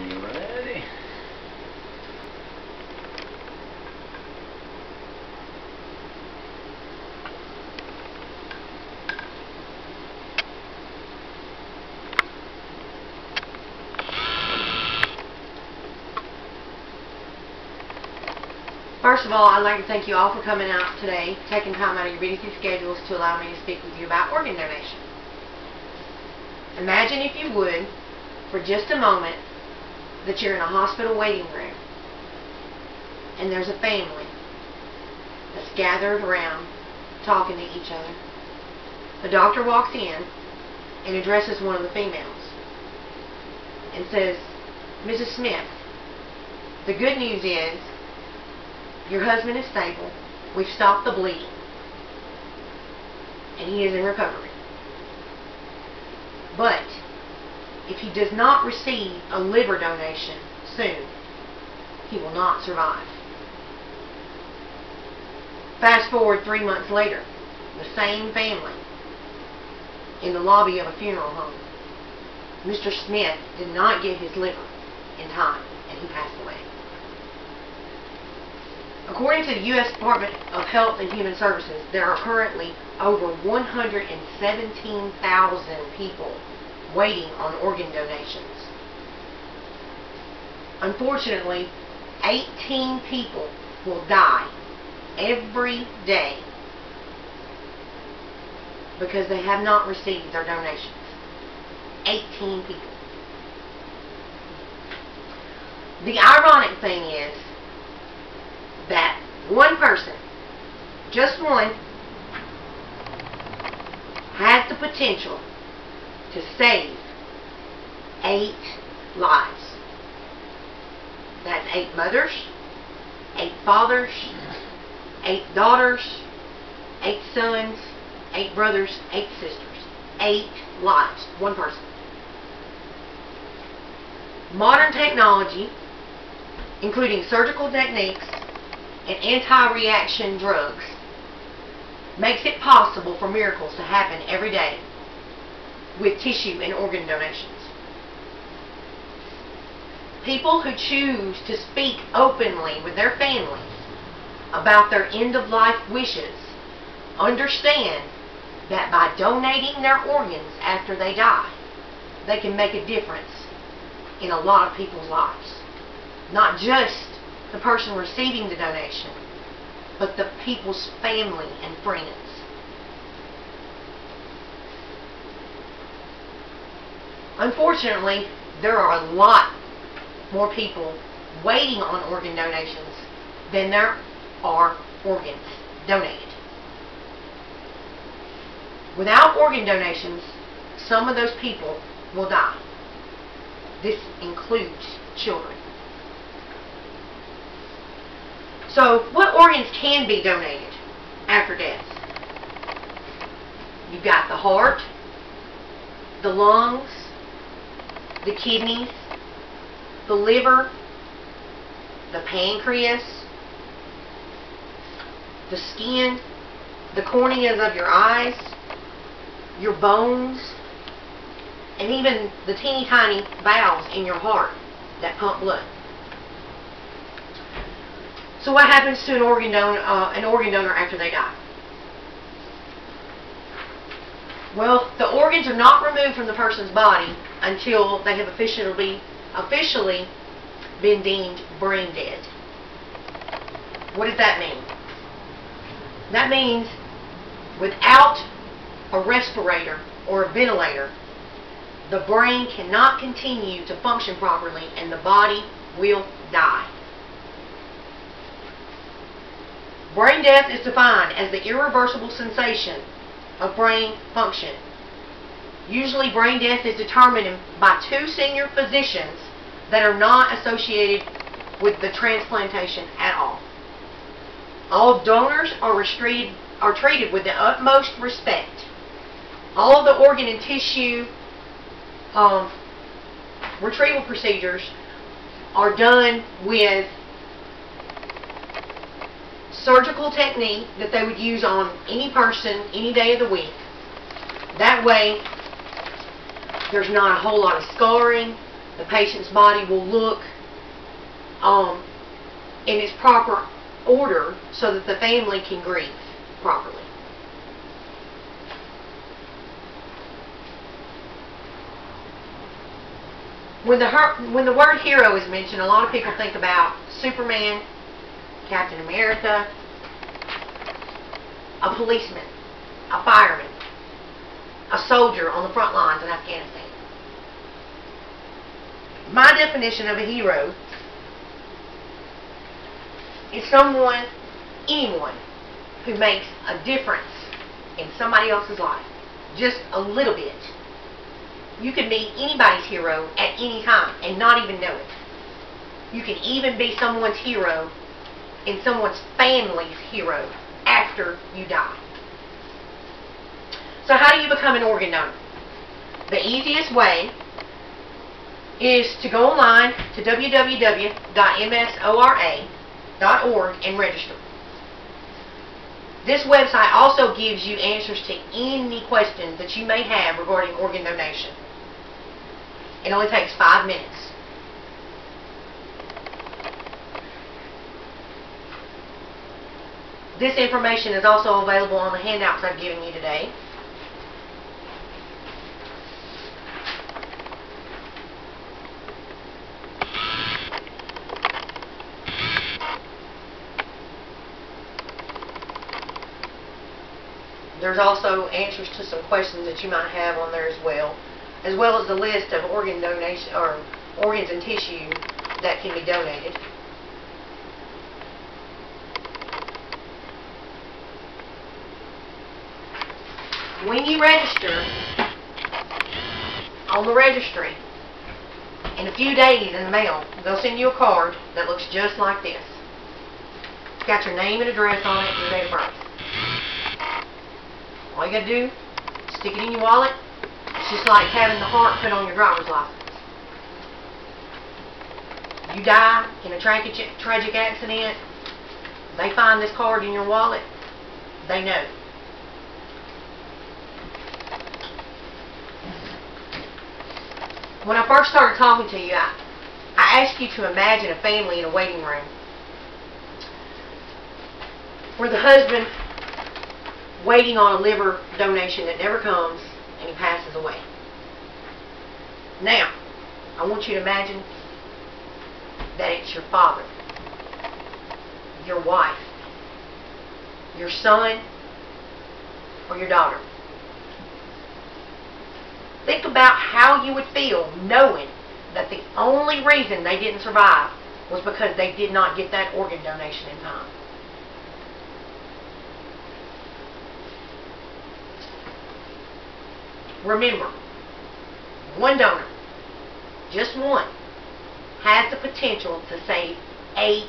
Are you ready? First of all, I'd like to thank you all for coming out today, taking time out of your busy schedules to allow me to speak with you about organ donation. Imagine, if you would, for just a moment, that you're in a hospital waiting room and there's a family that's gathered around talking to each other. The doctor walks in and addresses one of the females and says, "Mrs. Smith, the good news is your husband is stable. We've stopped the bleeding, and he is in recovery. But if he does not receive a liver donation soon, he will not survive." Fast forward 3 months later, the same family in the lobby of a funeral home. Mr. Smith did not get his liver in time, and he passed away. According to the U.S. Department of Health and Human Services, there are currently over 117,000 people waiting on organ donations. Unfortunately, 18 people will die every day because they have not received their donations. 18 people. The ironic thing is that one person, just one, has the potential to save 8 lives. That's 8 mothers, 8 fathers, 8 daughters, 8 sons, 8 brothers, 8 sisters. 8 lives. One person. Modern technology, including surgical techniques and anti-reaction drugs, makes it possible for miracles to happen every day with tissue and organ donations. People who choose to speak openly with their families about their end-of-life wishes understand that by donating their organs after they die, they can make a difference in a lot of people's lives. Not just the person receiving the donation, but the people's family and friends. Unfortunately, there are a lot more people waiting on organ donations than there are organs donated. Without organ donations, some of those people will die. This includes children. So, what organs can be donated after death? You've got the heart, the lungs, the kidneys, the liver, the pancreas, the skin, the corneas of your eyes, your bones, and even the teeny tiny valves in your heart that pump blood. So what happens to an organ donor after they die? Well, the organs are not removed from the person's body until they have officially been deemed brain dead. What does that mean? That means without a respirator or a ventilator, the brain cannot continue to function properly and the body will die. Brain death is defined as the irreversible cessation of brain function. Usually brain death is determined by 2 senior physicians that are not associated with the transplantation at all. All donors are treated with the utmost respect. All of the organ and tissue retrieval procedures are done with surgical technique that they would use on any person any day of the week. That way there's not a whole lot of scarring, The patient's body will look in its proper order so that the family can grieve properly. When the word hero is mentioned, a lot of people think about Superman, Captain America, a policeman, a fireman, a soldier on the front lines in Afghanistan. My definition of a hero is anyone who makes a difference in somebody else's life, just a little bit. You can be anybody's hero at any time and not even know it. You can even be someone's hero and someone's family's hero after you die. So how do you become an organ donor? The easiest way is to go online to www.msora.org and register. This website also gives you answers to any questions that you may have regarding organ donation. It only takes 5 minutes. This information is also available on the handouts I've given you today. There's also answers to some questions that you might have on there as well as the list of organ donation or organs and tissue that can be donated. When you register on the registry, in a few days in the mail, they'll send you a card that looks just like this. It's got your name and address on it and your date of birth. All you got to do, stick it in your wallet. It's just like having the heart put on your driver's license. You die in a tragic accident, they find this card in your wallet, they know. When I first started talking to you, I asked you to imagine a family in a waiting room where the husband waiting on a liver donation that never comes and he passes away. Now, I want you to imagine that it's your father, your wife, your son, or your daughter. Think about how you would feel knowing that the only reason they didn't survive was because they did not get that organ donation in time. Remember, one donor, just one, has the potential to save 8